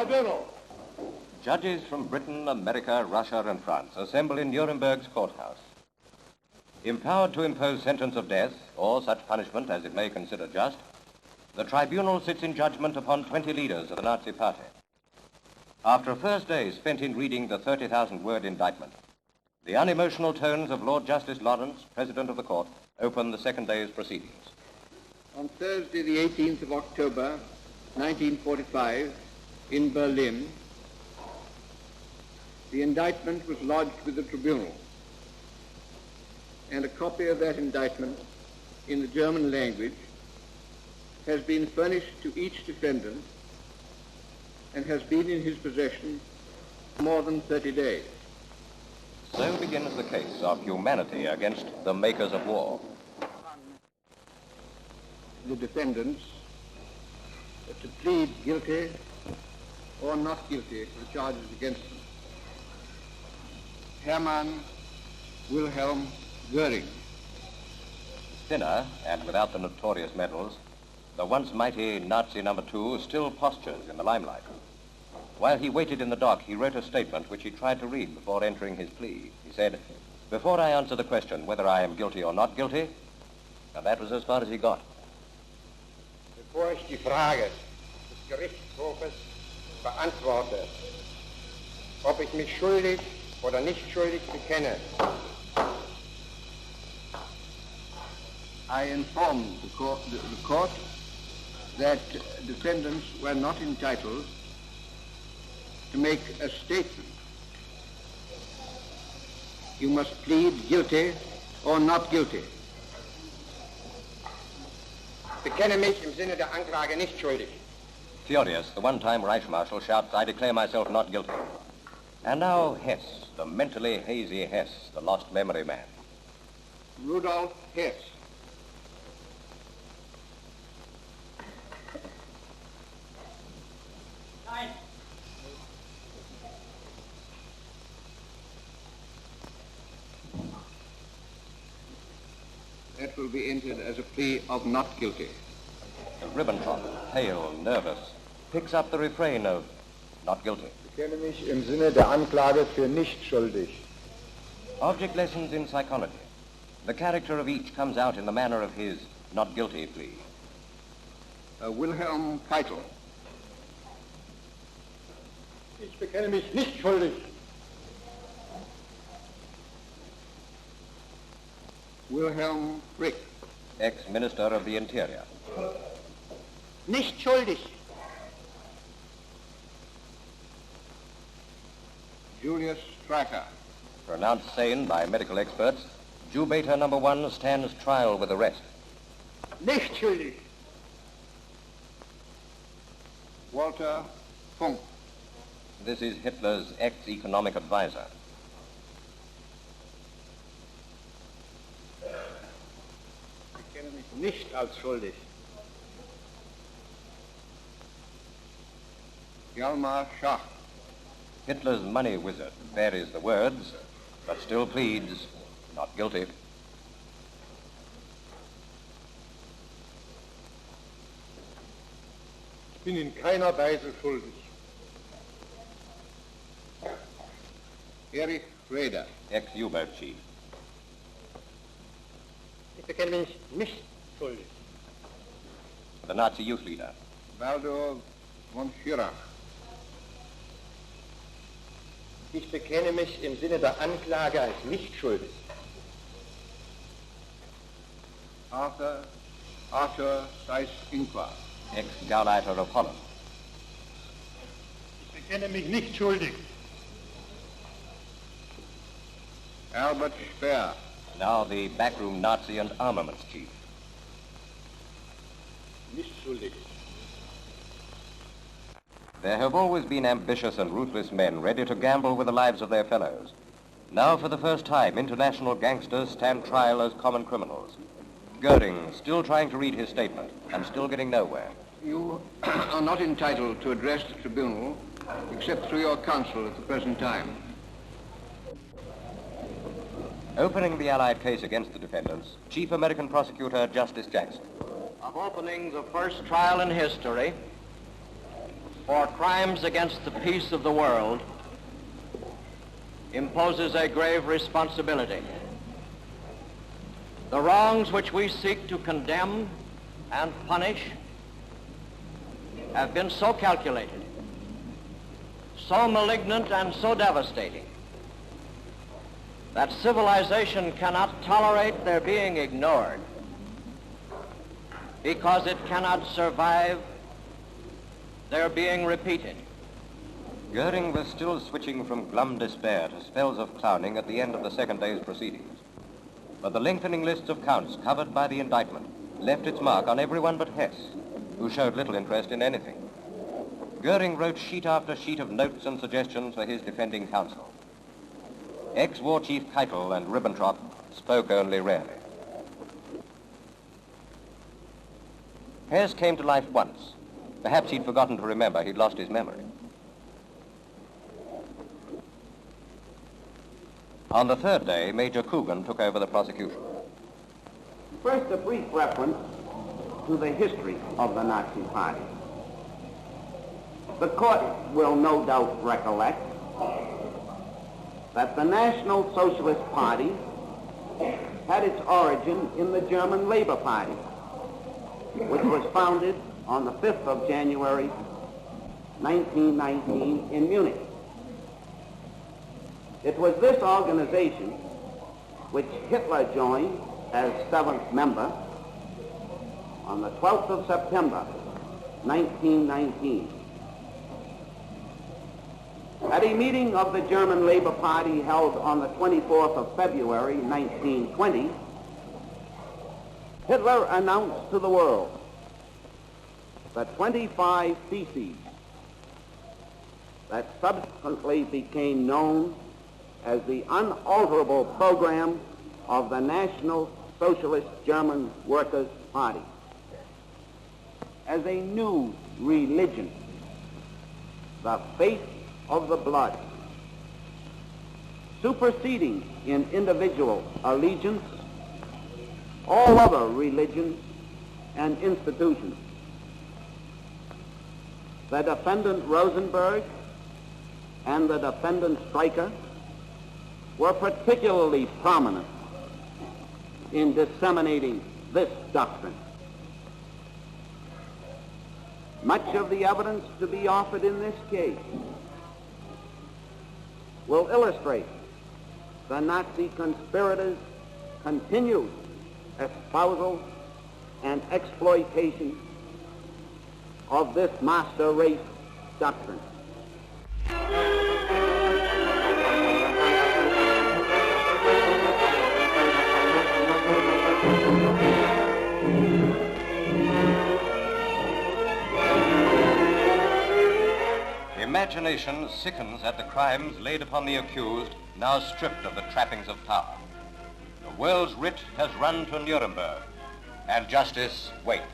tribunal. Judges from Britain, America, Russia, and France assemble in Nuremberg's courthouse. Empowered to impose sentence of death, or such punishment as it may consider just, the tribunal sits in judgment upon 20 leaders of the Nazi Party. After a first day spent in reading the 30,000-word indictment, the unemotional tones of Lord Justice Lawrence, President of the Court, open the second day's proceedings. On Thursday, the 18th of October, 1945, in Berlin, the indictment was lodged with the tribunal, and a copy of that indictment in the German language has been furnished to each defendant and has been in his possession for more than 30 days. So begins the case of humanity against the makers of war. The defendants to plead guilty or not guilty to the charges against them. Hermann Wilhelm Goering. Thinner and without the notorious medals, the once mighty Nazi number 2 still postures in the limelight. While he waited in the dock, he wrote a statement which he tried to read before entering his plea. He said, "Before I answer the question whether I am guilty or not guilty," and that was as far as he got. Bevor ich die Frage des Gerichtshofes beantworte, ob ich mich schuldig oder nicht schuldig bekenne, I informed the court that defendants were not entitled to make a statement. You must plead guilty or not guilty. bekenne mich im Sinne der Anklage nicht schuldig. Furious, the one-time Reichsmarshal shouts, "I declare myself not guilty." And now Hess, the mentally hazy Hess, the lost memory man. Rudolf Hess. Nein. That will be entered as a plea of not guilty. Ribbentrop, pale, nervous, picks up the refrain of not guilty. Ich bekenne mich im Sinne der Anklage für nicht schuldig. Object lessons in psychology. The character of each comes out in the manner of his not guilty plea. Wilhelm Keitel. Ich bekenne mich nicht schuldig. Wilhelm Frick. Ex-Minister of the Interior. Nicht schuldig. Julius Streicher. Pronounced sane by medical experts, Jew-baiter number 1 stands trial with arrest. Nicht schuldig. Walter Funk. This is Hitler's ex-economic advisor. Ich kenne mich nicht als schuldig. Hjalmar Schacht. Hitler's money wizard varies the words, but still pleads not guilty. Ich bin in keiner Weise schuldig. Erich Raeder. Ex-U-boat chief. Ich bekenne mich nicht schuldig. The Nazi youth leader. Baldur von Schirach. Ich bekenne mich im Sinne der Anklage als nicht schuldig. Arthur Seyss-Inquart. Ex-Gauleiter of Holland. Ich bekenne mich nicht schuldig. Albert Speer. Now the backroom Nazi and armaments chief. Nicht schuldig. There have always been ambitious and ruthless men ready to gamble with the lives of their fellows. Now, for the first time, international gangsters stand trial as common criminals. Goering, still trying to read his statement and still getting nowhere. You are not entitled to address the tribunal except through your counsel at the present time. Opening the Allied case against the defendants, Chief American Prosecutor Justice Jackson. Of openings of first trial in history, for crimes against the peace of the world imposes a grave responsibility. The wrongs which we seek to condemn and punish have been so calculated, so malignant and so devastating that civilization cannot tolerate their being ignored because it cannot survive their being repeated. Goering was still switching from glum despair to spells of clowning at the end of the second day's proceedings. But the lengthening lists of counts covered by the indictment left its mark on everyone but Hess, who showed little interest in anything. Goering wrote sheet after sheet of notes and suggestions for his defending counsel. Ex-War Chief Keitel and Ribbentrop spoke only rarely. Hess came to life once. Perhaps he'd forgotten to remember he'd lost his memory. On the third day, Major Coogan took over the prosecution. First, a brief reference to the history of the Nazi Party. The court will no doubt recollect that the National Socialist Party had its origin in the German Labor Party, which was founded on the 5th of January, 1919 in Munich. It was this organization which Hitler joined as 7th member on the 12th of September, 1919. At a meeting of the German Labor Party held on the 24th of February, 1920, Hitler announced to the world the 25 theses that subsequently became known as the unalterable program of the National Socialist German Workers' Party. As a new religion, the faith of the blood, superseding in individual allegiance all other religions and institutions. The defendant Rosenberg and the defendant Streicher were particularly prominent in disseminating this doctrine. Much of the evidence to be offered in this case will illustrate the Nazi conspirators' continued espousal and exploitation of this master race doctrine. Imagination sickens at the crimes laid upon the accused, now stripped of the trappings of power. The world's writ has run to Nuremberg, and justice waits.